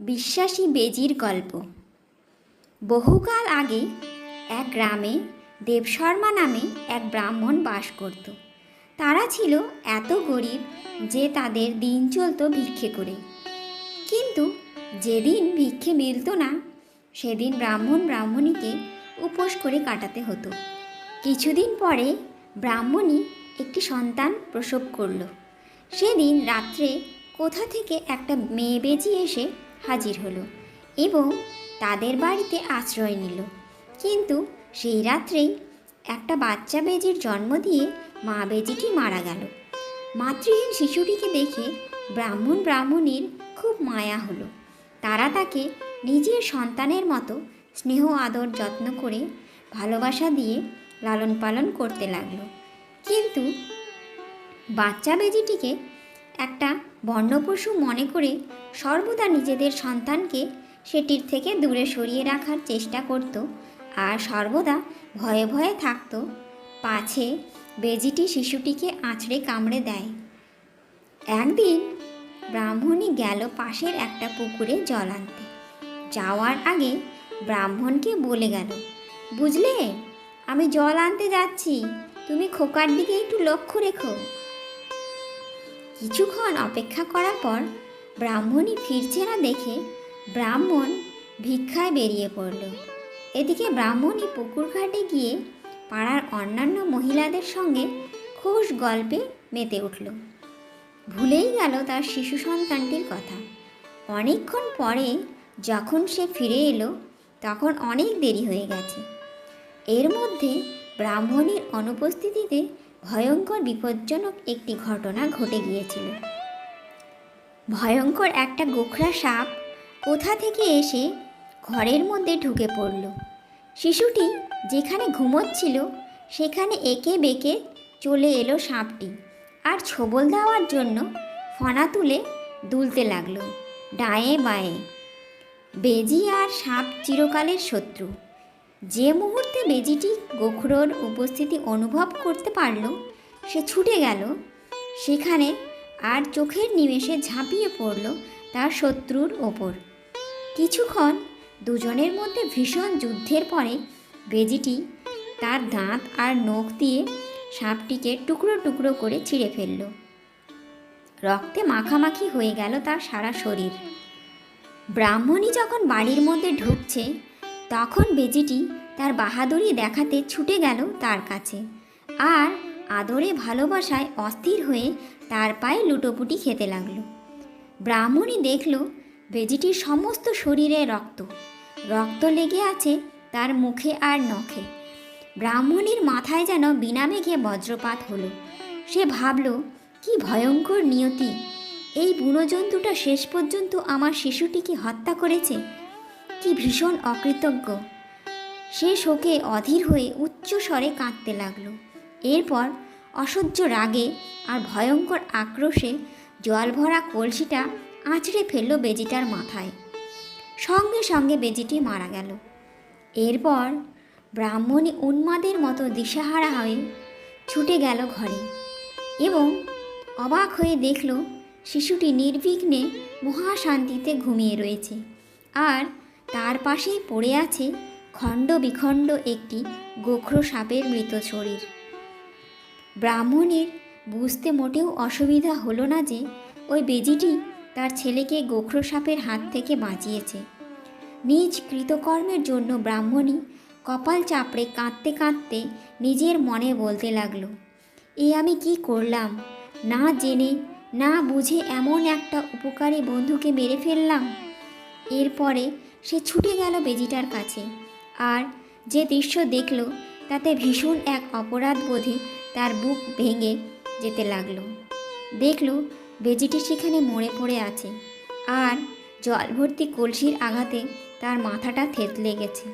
বিশ্বাসী বেজির গল্প। বহুকাল আগে এক গ্রামে দেবশর্মা নামে এক ব্রাহ্মণ বাস করত। তারা ছিল এত গরিব যে তাদের দিন চলত ভিক্ষে করে। কিন্তু যেদিন ভিক্ষে মিলত না সেদিন ব্রাহ্মণীকে উপোস করে কাটাতে হতো। কিছুদিন পরে ব্রাহ্মণী একটি সন্তান প্রসব করল। সেদিন রাত্রে কোথা থেকে একটা মেয়ে বেজি এসে হাজির হলো এবং তাদের বাড়িতে আশ্রয় নিল। কিন্তু সেই রাত্রেই একটা বাচ্চা বেজির জন্ম দিয়ে মা বেজিটি মারা গেল। মাতৃহীন শিশুটিকে দেখে ব্রাহ্মণীর খুব মায়া হলো। তারা তাকে নিজের সন্তানের মতো স্নেহ আদর যত্ন করে ভালোবাসা দিয়ে লালন পালন করতে লাগলো। কিন্তু বাচ্চা বেজিটিকে একটা বন্যপশু মনে করে সর্বদা নিজেদের সন্তানকে সেটির থেকে দূরে সরিয়ে রাখার চেষ্টা করত আর সর্বদা ভয়ে ভয়ে থাকত পাছে বেজিটি শিশুটিকে আঁচড়ে কামড়ে দেয়। একদিন ব্রাহ্মণী গেল পাশের একটা পুকুরে জল আনতে। যাওয়ার আগে ব্রাহ্মণকে বলে গেল, বুঝলে, আমি জল আনতে যাচ্ছি, তুমি খোকার দিকে একটু লক্ষ্য রেখো। কিছুক্ষণ অপেক্ষা করার পর ব্রাহ্মণী ফিরছে না দেখে ব্রাহ্মণ ভিক্ষায় বেরিয়ে পড়ল। এদিকে ব্রাহ্মণী পুকুর ঘাটে গিয়ে পাড়ার অন্যান্য মহিলাদের সঙ্গে খোশ গল্পে মেতে উঠল। ভুলেই গেল তার শিশু সন্তানটির কথা। অনেকক্ষণ পরে যখন সে ফিরে এলো তখন অনেক দেরি হয়ে গেছে। এর মধ্যে ব্রাহ্মণীর অনুপস্থিতিতে ভয়ঙ্কর বিপজ্জনক একটি ঘটনা ঘটে গিয়েছিল। ভয়ঙ্কর একটা গোখরা সাপ কোথা থেকে এসে ঘরের মধ্যে ঢুকে পড়ল। শিশুটি যেখানে ঘুমোচ্ছিল সেখানে একে বেঁকে চলে এলো সাপটি আর ছোবল দেওয়ার জন্য ফনা তুলে দুলতে লাগলো ডায়ে বায়ে। বেজি আর সাপ চিরকালের শত্রু। যে মুহূর্তে বেজিটি গোখরোর উপস্থিতি অনুভব করতে পারল সে ছুটে গেল সেখানে আর চোখের নিমেষে ঝাঁপিয়ে পড়ল তার শত্রুর ওপর। কিছুক্ষণ দুজনের মধ্যে ভীষণ যুদ্ধের পরে বেজিটি তার দাঁত আর নখ দিয়ে সাপটিকে টুকরো টুকরো করে ছিঁড়ে ফেলল। রক্তে মাখামাখি হয়ে গেল তার সারা শরীর। ব্রাহ্মণী যখন বাড়ির মধ্যে ঢুকছে তখন বেজিটি তার বাহাদুরি দেখাতে ছুটে গেল তার কাছে আর আদরে ভালোবাসায় অস্থির হয়ে তার পায়ে লুটোপুটি খেতে লাগলো। ব্রাহ্মণী দেখল বেজিটির সমস্ত শরীরে রক্ত লেগে আছে তার মুখে আর নখে। ব্রাহ্মণীর মাথায় যেন বিনা মেঘে বজ্রপাত হলো। সে ভাবল, কি ভয়ঙ্কর নিয়তি, এই বুনো জন্তুটা শেষ পর্যন্ত আমার শিশুটিকে হত্যা করেছে। কি ভীষণ অকৃতজ্ঞ। সে শোকে অধীর হয়ে উচ্চ স্বরে কাঁদতে লাগলো। এরপর অসহ্য রাগে আর ভয়ঙ্কর আক্রোশে জল ভরা কলসিটা আঁচড়ে ফেলল বেজিটার মাথায়। সঙ্গে সঙ্গে বেজিটি মারা গেল। এরপর ব্রাহ্মণী উন্মাদের মতো দিশাহারা হয়ে ছুটে গেল ঘরে এবং অবাক হয়ে দেখল শিশুটি নির্বিঘ্নে মহাশান্তিতে ঘুমিয়ে রয়েছে আর তার পাশেই পড়ে আছে খণ্ড বিখণ্ড একটি গোখরো সাপের মৃত শরীর। ব্রাহ্মণীর বুঝতে মোটেও অসুবিধা হলো না যে ওই বেজিটি তার ছেলেকে গোখরো সাপের হাত থেকে বাঁচিয়েছে। নিজ কৃতকর্মের জন্য ব্রাহ্মণী কপাল চাপড়ে কাঁদতে কাঁদতে নিজের মনে বলতে লাগলো, আমি কি করলাম, না জেনে না বুঝে এমন একটা উপকারী বন্ধুকে মেরে ফেললাম। এরপরে সে ছুটে গেল বেজিটার কাছে আর যে দৃশ্য দেখল তাতে ভীষণ এক অপরাধ বোধে তার বুক ভেঙে যেতে লাগলো। দেখল বেজিটি সেখানে মরে পড়ে আছে আর জল ভর্তি কলসির আঘাতে তার মাথাটা থেতলে গেছে।